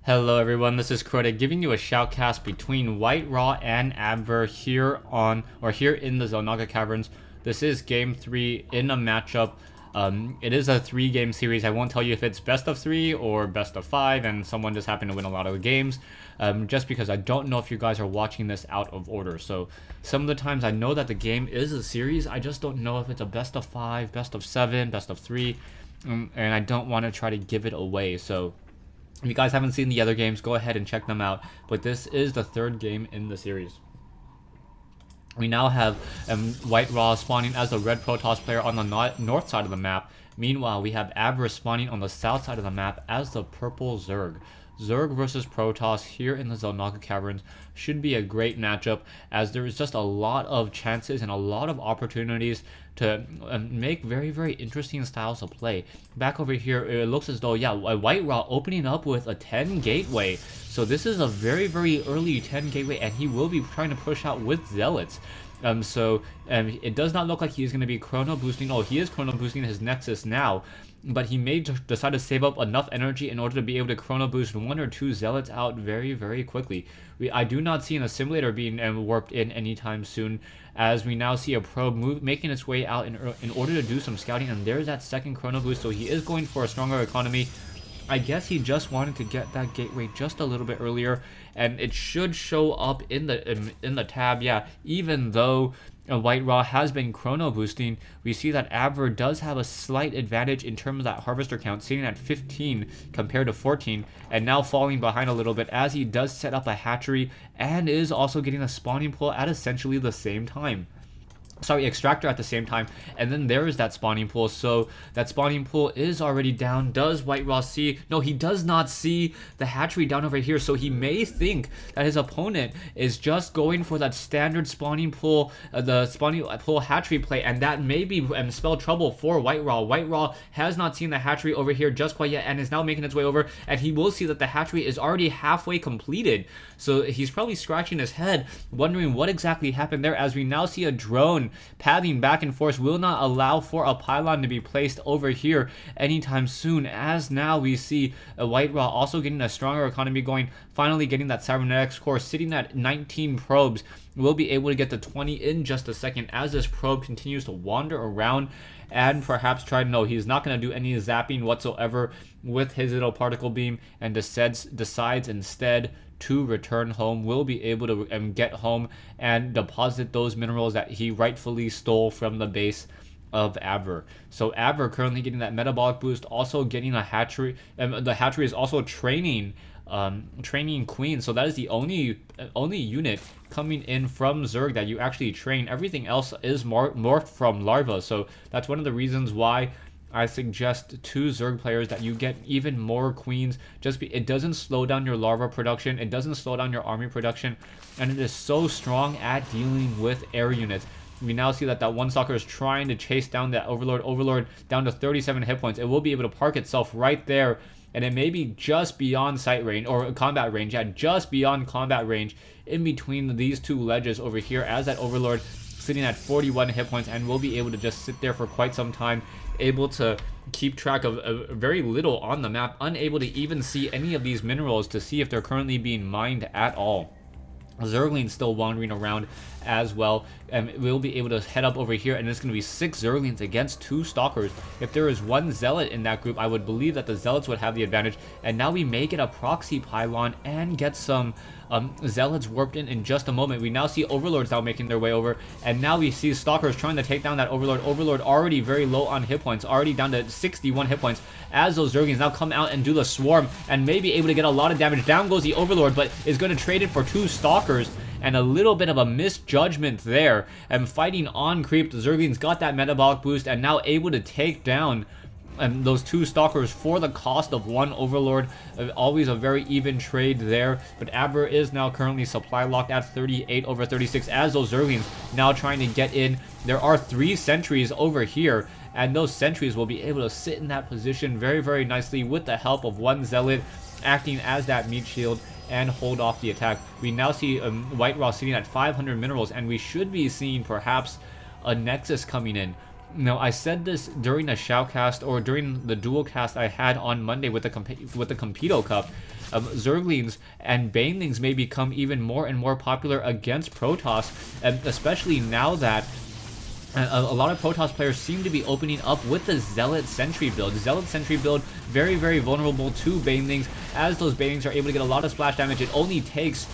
Hello everyone, this is Crota giving you a shoutcast between WhiteRa and Abver here in the Xel'Naga Caverns. This is game 3 in a matchup. It is a 3-game series. I won't tell you if it's best of 3 or best of 5 and someone just happened to win a lot of the games. Just because I don't know if you guys are watching this out of order. So some of the times I know that the game is a series, I just don't know if it's a best of 5, best of 7, best of 3. And I don't want to try to give it away. So if you guys haven't seen the other games, go ahead and check them out. But this is the 3rd game in the series. We now have WhiteRa spawning as the red Protoss player on the north side of the map. Meanwhile, we have Abver spawning on the south side of the map as the purple Zerg. Zerg versus Protoss here in the Xel'Naga Caverns should be a great matchup, as there is just a lot of chances and a lot of opportunities to make very interesting styles of play. Back over here, it looks as though, yeah, WhiteRa opening up with a 10 gateway. So this is a very early 10 gateway, and he will be trying to push out with Zealots. It does not look like he's going to be chrono boosting. Oh, he is chrono boosting his Nexus now, but he may decide to save up enough energy in order to be able to chrono boost 1 or 2 Zealots out very quickly. I do not see an assimilator being warped in anytime soon, as we now see a probe making its way out in order to do some scouting, and there's that second chrono boost, so he is going for a stronger economy. I guess he just wanted to get that gateway just a little bit earlier, and it should show up in the tab. Yeah, even though WhiteRa has been chrono boosting, we see that Abver does have a slight advantage in terms of that harvester count, sitting at 15 compared to 14, and now falling behind a little bit as he does set up a hatchery and is also getting a spawning pool at essentially the same time. Sorry, extractor at the same time, and then there is that spawning pool. So that spawning pool is already down. Does WhiteRa see? No, he does not see the hatchery down over here, so he may think that his opponent is just going for that standard spawning pool, the spawning pool hatchery play, and that may be spell trouble for WhiteRa. WhiteRa has not seen the hatchery over here just quite yet, and is now making its way over, and he will see that the hatchery is already halfway completed. So he's probably scratching his head, wondering what exactly happened there, as we now see a drone pathing back and forth, will not allow for a pylon to be placed over here anytime soon, as now we see WhiteRa also getting a stronger economy going, finally getting that cybernetics core, sitting at 19 probes, will be able to get to 20 in just a second, as this probe continues to wander around and perhaps try to, no, he's not going to do any zapping whatsoever with his little particle beam, and decides instead to return home. Will be able to get home and deposit those minerals that he rightfully stole from the base of Abver. So Abver currently getting that metabolic boost, also getting a hatchery. The hatchery is also training Queen. So that is the only unit coming in from Zerg that you actually train. Everything else is morphed from larva. So that's one of the reasons why I suggest to Zerg players that you get even more queens. It doesn't slow down your larva production, it doesn't slow down your army production, and it is so strong at dealing with air units. We now see that one stalker is trying to chase down that overlord down to 37 hit points. It will be able to park itself right there, and it may be just beyond sight range, or combat range, yeah, just beyond combat range, in between these two ledges over here, as that overlord sitting at 41 hit points, and will be able to just sit there for quite some time, able to keep track of very little on the map, unable to even see any of these minerals to see if they're currently being mined at all. Zerglings still wandering around as well, and we'll be able to head up over here, and it's going to be 6 Zerglings against 2 Stalkers. If there is 1 Zealot in that group, I would believe that the Zealots would have the advantage, and now we may get a proxy pylon and get some Zealots warped in just a moment. We now see Overlords now making their way over, and now we see Stalkers trying to take down that Overlord already very low on hit points, already down to 61 hit points, as those Zerglings now come out and do the swarm, and may be able to get a lot of damage. Down goes the Overlord, but is going to trade it for 2 Stalkers, and a little bit of a misjudgment there, and fighting on creep. The Zerglings got that metabolic boost, and now able to take down those 2 Stalkers for the cost of 1 Overlord. Always a very even trade there, but Abver is now currently supply locked at 38 over 36, as those Zerglings now trying to get in. There are 3 sentries over here, and those sentries will be able to sit in that position very nicely with the help of 1 Zealot acting as that meat shield and hold off the attack. We now see WhiteRa sitting at 500 minerals, and we should be seeing perhaps a Nexus coming in. Now, I said this during a shoutcast or during the dual cast I had on Monday with the Compito Cup. Zerglings and Banelings may become even more and more popular against Protoss, especially now that a lot of Protoss players seem to be opening up with the Zealot Sentry build. Zealot Sentry build, very, very vulnerable to Banelings. As those Banelings are able to get a lot of splash damage, it only takes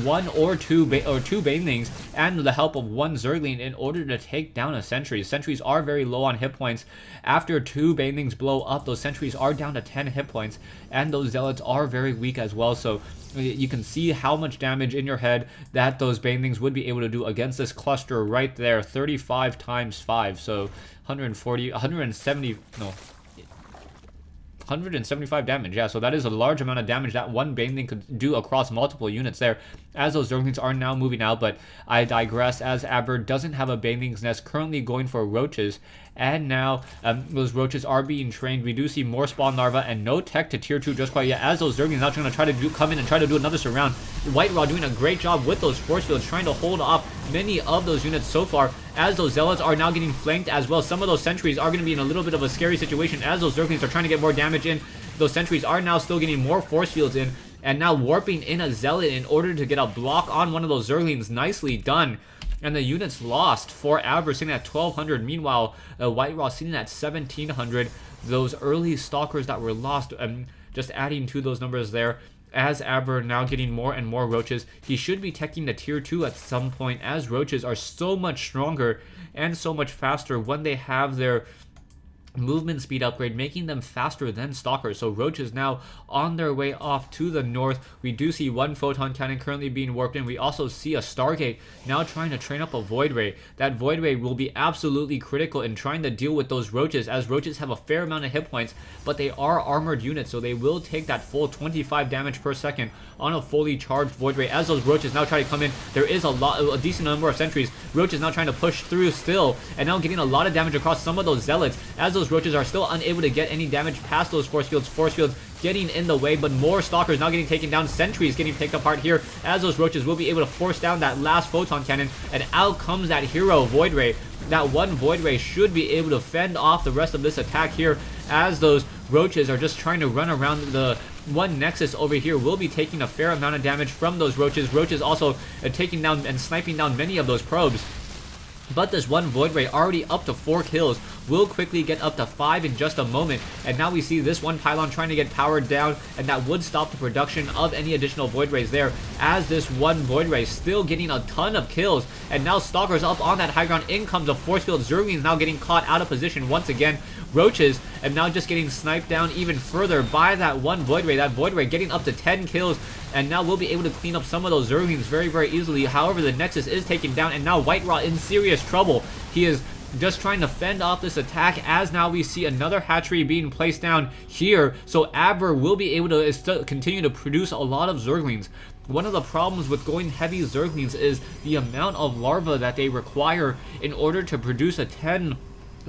one or two Banelings and the help of one Zergling in order to take down a Sentry. Sentries are very low on hit points. After 2 Banelings blow up, those Sentries are down to 10 hit points, and those Zealots are very weak as well. So you can see how much damage in your head that those Banelings would be able to do against this cluster right there. 35 times 5, so 140, 170, no, 175 damage. Yeah, so that is a large amount of damage that one Baneling could do across multiple units there, as those Zerglings are now moving out. But I digress, as Abver doesn't have a Baneling's Nest, currently going for Roaches, and now those Roaches are being trained. We do see more Spawn Larva and no tech to tier 2 just quite yet, as those Zerglings now trying to come in and try to do another surround. WhiteRa doing a great job with those force fields, trying to hold off many of those units so far, as those Zealots are now getting flanked as well. Some of those Sentries are going to be in a little bit of a scary situation, as those Zerglings are trying to get more damage in. Those Sentries are now still getting more force fields in, and now warping in a Zealot in order to get a block on one of those Zerglings. Nicely done. And the units lost for Abver sitting at 1200. Meanwhile, WhiteRa sitting at 1700. Those early Stalkers that were lost, just adding to those numbers there. As Abver now getting more and more Roaches, he should be teching the tier 2 at some point, as Roaches are so much stronger and so much faster when they have their movement speed upgrade, making them faster than Stalkers. So Roaches now on their way off to the north. We do see one Photon Cannon currently being warped in. We also see a Stargate now trying to train up a Void Ray. That Void Ray will be absolutely critical in trying to deal with those Roaches, as Roaches have a fair amount of hit points, but they are armored units, so they will take that full 25 damage per second on a fully charged Void Ray. As those Roaches now try to come in, there is a decent number of Sentries. Roaches now trying to push through still, and now getting a lot of damage across some of those Zealots, as those Roaches are still unable to get any damage past those force fields. Force fields getting in the way, but more Stalkers now getting taken down. Sentries getting picked apart here, as those Roaches will be able to force down that last Photon Cannon, and out comes that hero Void Ray. That one Void Ray should be able to fend off the rest of this attack here, as those Roaches are just trying to run around the one Nexus over here. Will be taking a fair amount of damage from those Roaches. Roaches also taking down and sniping down many of those probes. But this one Void Ray already up to 4 kills, will quickly get up to 5 in just a moment. And now we see this one pylon trying to get powered down, and that would stop the production of any additional Void Rays there, as this one Void Ray still getting a ton of kills. And now Stalkers up on that high ground. In comes a force field. Zerglings now getting caught out of position once again. Roaches and now just getting sniped down even further by that one Void Ray. That Void Ray getting up to 10 kills, and now we'll be able to clean up some of those Zerglings very, very easily. However, the Nexus is taken down, and now WhiteRa in serious trouble. He is just trying to fend off this attack, as now we see another hatchery being placed down here. So Abver will be able to still continue to produce a lot of Zerglings. One of the problems with going heavy Zerglings is the amount of larvae that they require in order to produce a 10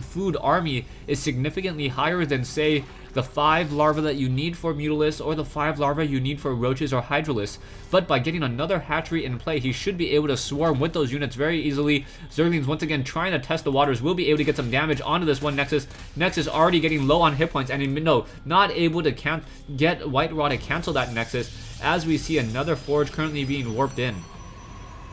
food army is significantly higher than, say, the 5 larvae that you need for Mutalisks or the 5 larvae you need for Roaches or Hydralisks. But by getting another hatchery in play, he should be able to swarm with those units very easily. Zerglings once again trying to test the waters, will be able to get some damage onto this one Nexus. Nexus already getting low on hit points, and no, not able to get WhiteRa to cancel that Nexus, as we see another Forge currently being warped in.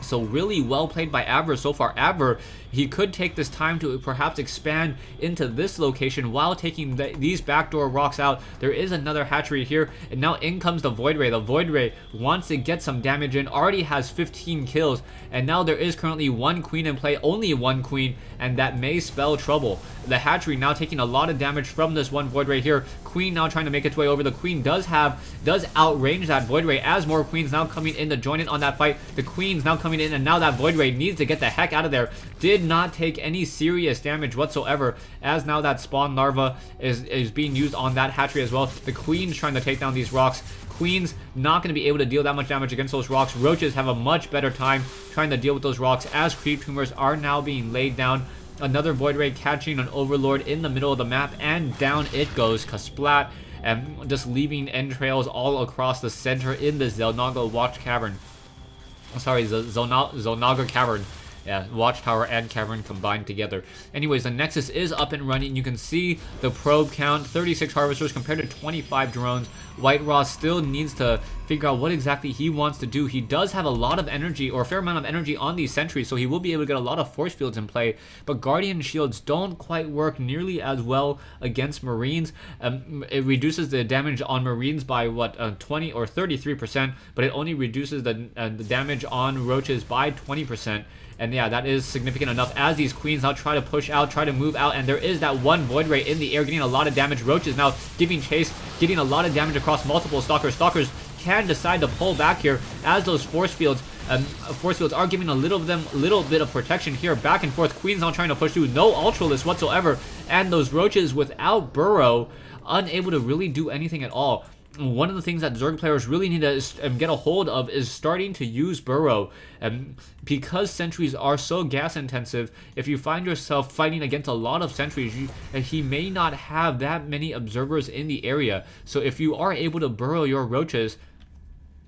So really well played by Abver so far. Abver, he could take this time to perhaps expand into this location while taking these backdoor rocks out. There is another hatchery here, and now in comes the Void Ray. The Void Ray wants to get some damage in, already has 15 kills, and now there is currently one Queen in play, only one Queen, and that may spell trouble. The hatchery now taking a lot of damage from this one Void Ray here. Queen now trying to make its way over. The Queen does outrange that Void Ray, as more Queens now coming in to join in on that fight. The Queen's now coming in, and now that Void Ray needs to get the heck out of there. Did not take any serious damage whatsoever, as now that Spawn Larva is being used on that hatchery as well. The Queen's trying to take down these rocks. Queen's not going to be able to deal that much damage against those rocks. Roaches have a much better time trying to deal with those rocks, as creep tumors are now being laid down. Another Void Ray catching an Overlord in the middle of the map, and down it goes. Kasplat, and just leaving entrails all across the center in the Xel'Naga Watch Cavern. Sorry, the Xel'Naga Cavern. Yeah, watchtower and cavern combined together. Anyways, the Nexus is up and running. You can see the probe count, 36 harvesters compared to 25 drones. WhiteRa still needs to figure out what exactly he wants to do. He does have a lot of energy, or a fair amount of energy on these sentries, so he will be able to get a lot of force fields in play, but Guardian shields don't quite work nearly as well against Marines. It reduces the damage on Marines by what, 20 or 33%, but it only reduces the damage on roaches by 20%. And yeah, that is significant enough as these queens now try to push out, try to move out, and there is that one void ray in the air getting a lot of damage. Roaches now giving chase, getting a lot of damage across multiple stalkers. Stalkers can decide to pull back here as those force fields are giving a little bit of protection here, back and forth. Queens now trying to push through, no ultralisk whatsoever, and those roaches without burrow, unable to really do anything at all. One of the things that Zerg players really need to get a hold of is starting to use burrow. Because sentries are so gas intensive, if you find yourself fighting against a lot of sentries, he may not have that many observers in the area. So if you are able to burrow your roaches,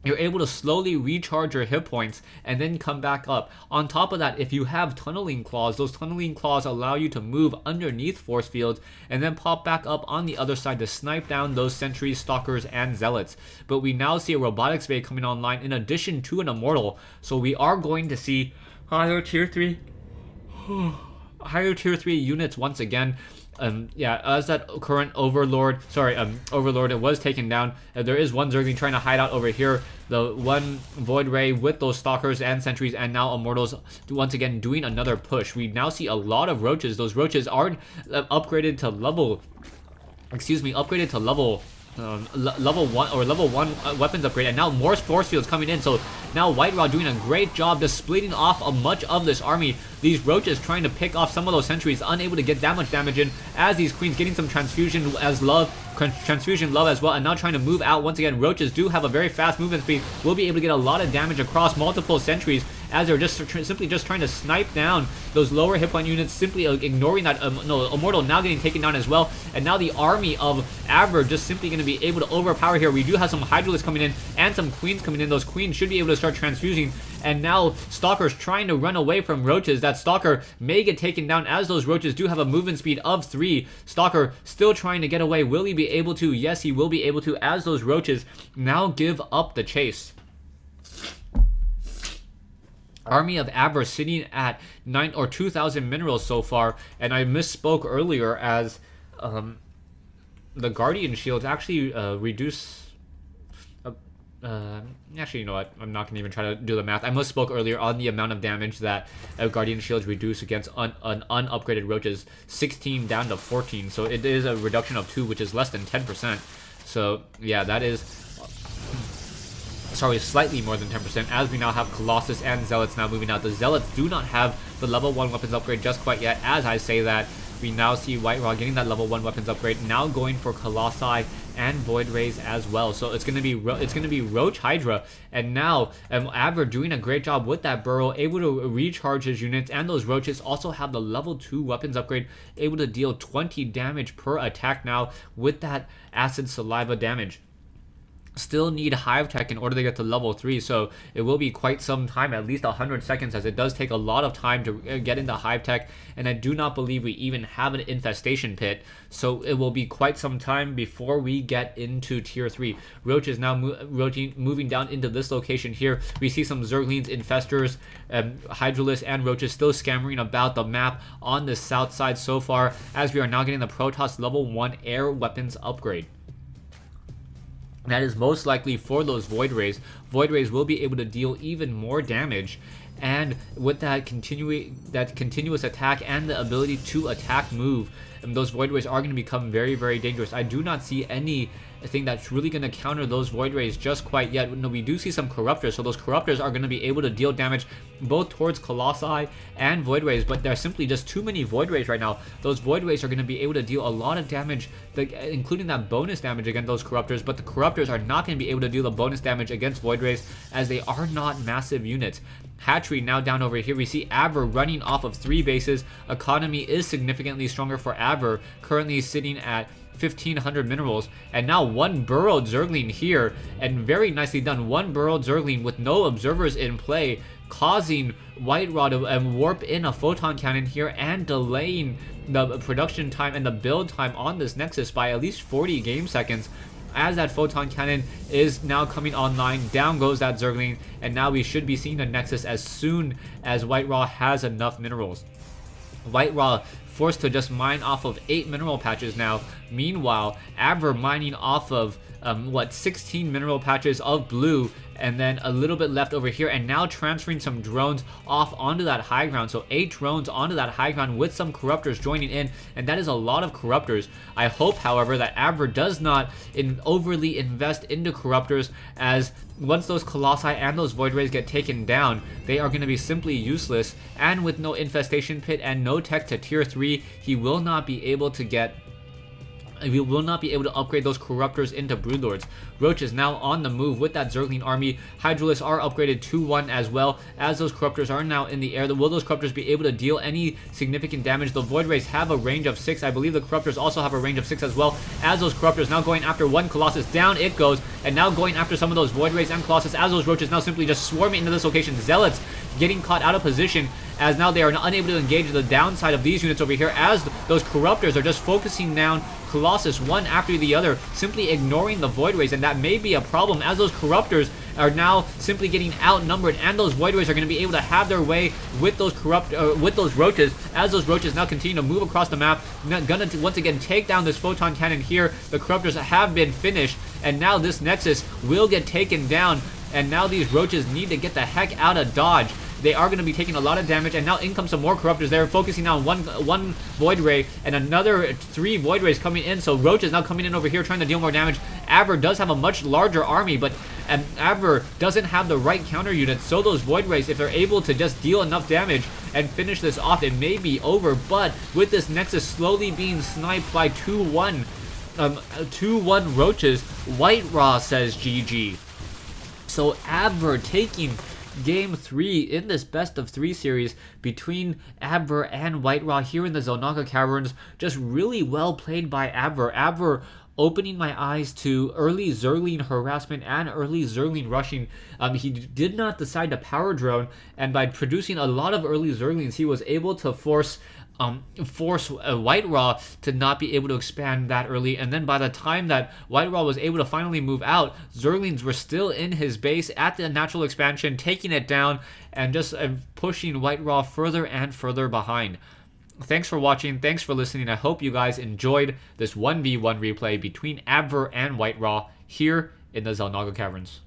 you're able to slowly recharge your hit points and then come back up. On top of that, if you have tunneling claws, those tunneling claws allow you to move underneath force fields and then pop back up on the other side to snipe down those sentries, stalkers, and zealots. But we now see a robotics bay coming online in addition to an immortal, so we are going to see higher tier 3 units once again. Yeah, as that current Overlord, it was taken down. There is one Zergling trying to hide out over here. The one Void Ray with those Stalkers and Sentries, and now Immortals once again doing another push. We now see a lot of Roaches. Those Roaches are upgraded to level, level 1 weapons upgrade, and now more force fields coming in. So now WhiteRa doing a great job just splitting off much of this army. These roaches trying to pick off some of those sentries, unable to get that much damage in, as these queens getting some transfusion love as well, and now trying to move out. Once again, roaches do have a very fast movement speed, will be able to get a lot of damage across multiple sentries, as they're simply trying to snipe down those lower hit point units, simply ignoring that immortal now getting taken down as well. And now the army of Abver just simply going to be able to overpower here. We do have some Hydralisks coming in and some queens coming in. Those queens should be able to start transfusing, and now Stalker's trying to run away from roaches. That Stalker may get taken down, as those roaches do have a movement speed of 3. Stalker still trying to get away. Will he be able to? Yes, he will be able to, as those roaches now give up the chase. Army of Abver sitting at 2,000 minerals so far, and I misspoke earlier, as the Guardian shields actually reduce. Actually, you know what? I'm not going to even try to do the math. I misspoke earlier on the amount of damage that Guardian shields reduce against unupgraded roaches. 16 down to 14. So it is a reduction of 2, which is less than 10%. So yeah, that is... Sorry, slightly more than 10%, as we now have Colossus and Zealots now moving out. The Zealots do not have the level 1 weapons upgrade just quite yet. As I say that, we now see WhiteRa getting that level 1 weapons upgrade, now going for Colossi and Void Rays as well. So it's gonna be Roach Hydra, and now Abver doing a great job with that burrow, able to recharge his units, and those roaches also have the level 2 weapons upgrade, able to deal 20 damage per attack now with that acid saliva damage. Still need Hive Tech in order to get to level 3, so it will be quite some time, at least 100 seconds, as it does take a lot of time to get into Hive Tech, and I do not believe we even have an infestation pit, so it will be quite some time before we get into tier 3. Roach is now moving down into this location here. We see some Zerglings, Infestors, Hydralisks, and Roaches still scammering about the map on the south side so far, as we are now getting the Protoss level 1 air weapons upgrade. That is most likely for those Void Rays. Void Rays will be able to deal even more damage, and with that continuous attack and the ability to attack move, those Void Rays are going to become very, very dangerous. I do not see anything that's really going to counter those Void Rays just quite yet. No, we do see some Corruptors, so those Corruptors are going to be able to deal damage both towards Colossi and Void Rays, but there are simply just too many Void Rays right now. Those Void Rays are going to be able to deal a lot of damage, including that bonus damage against those Corruptors, but the Corruptors are not going to be able to deal the bonus damage against Void Rays, as they are not massive units. Hatchery now down over here. We see Abver running off of 3 bases. Economy is significantly stronger for Abver, currently sitting at 1,500 minerals, and now one burrowed Zergling here, and very nicely done. One burrowed Zergling with no observers in play causing WhiteRa to warp in a photon cannon here and delaying the production time and the build time on this Nexus by at least 40 game seconds. As that photon cannon is now coming online, down goes that Zergling, and now we should be seeing a Nexus as soon as WhiteRa has enough minerals. WhiteRa forced to just mine off of 8 mineral patches now. Meanwhile, Abver mining off of 16 mineral patches of blue, and then a little bit left over here, and now transferring some drones off onto that high ground. So 8 drones onto that high ground with some corruptors joining in, and that is a lot of corruptors. I hope, however, that Abver does not overly invest into corruptors, as once those colossi and those void rays get taken down, they are going to be simply useless, and with no infestation pit and no tech to tier 3, he will not be able to upgrade those corruptors into broodlords. Roach is now on the move with that Zergling army. Hydralisks are upgraded to 1 as well, as those corruptors are now in the air. Will those corruptors be able to deal any significant damage? The void rays have a range of 6. I believe the corruptors also have a range of 6 as well, as those corruptors now going after one colossus. Down it goes, and now going after some of those void rays and colossus, as those roaches now simply just swarming into this location. Zealots getting caught out of position, as now they are unable to engage the downside of these units over here, as those corruptors are just focusing down Colossus one after the other, simply ignoring the void rays, and that may be a problem, as those corruptors are now simply getting outnumbered, and those void rays are going to be able to have their way with those roaches, as those roaches now continue to move across the map. Gonna once again take down this photon cannon here. The corruptors have been finished, and now this Nexus will get taken down, and now these roaches need to get the heck out of Dodge. They are going to be taking a lot of damage, and now in comes some more corruptors. They're focusing on one void ray and another 3 void rays coming in. So Roach is now coming in over here trying to deal more damage. Abver does have a much larger army, but Abver doesn't have the right counter units. So those void rays, if they're able to just deal enough damage and finish this off, it may be over. But with this Nexus slowly being sniped by 2-1 roaches, WhiteRa says GG. So Abver taking Game 3 in this best of 3 series between Abver and WhiteRa here in the Xel'Naga Caverns. Just really well played by Abver. Abver opening my eyes to early Zergling harassment and early Zergling rushing. He did not decide to power drone, and by producing a lot of early Zerglings, he was able to force WhiteRa to not be able to expand that early. And then by the time that WhiteRa was able to finally move out, Zerglings were still in his base at the natural expansion, taking it down and just pushing WhiteRa further and further behind. Thanks for watching. Thanks for listening. I hope you guys enjoyed this 1v1 replay between Abver and WhiteRa here in the Xel'Naga Caverns.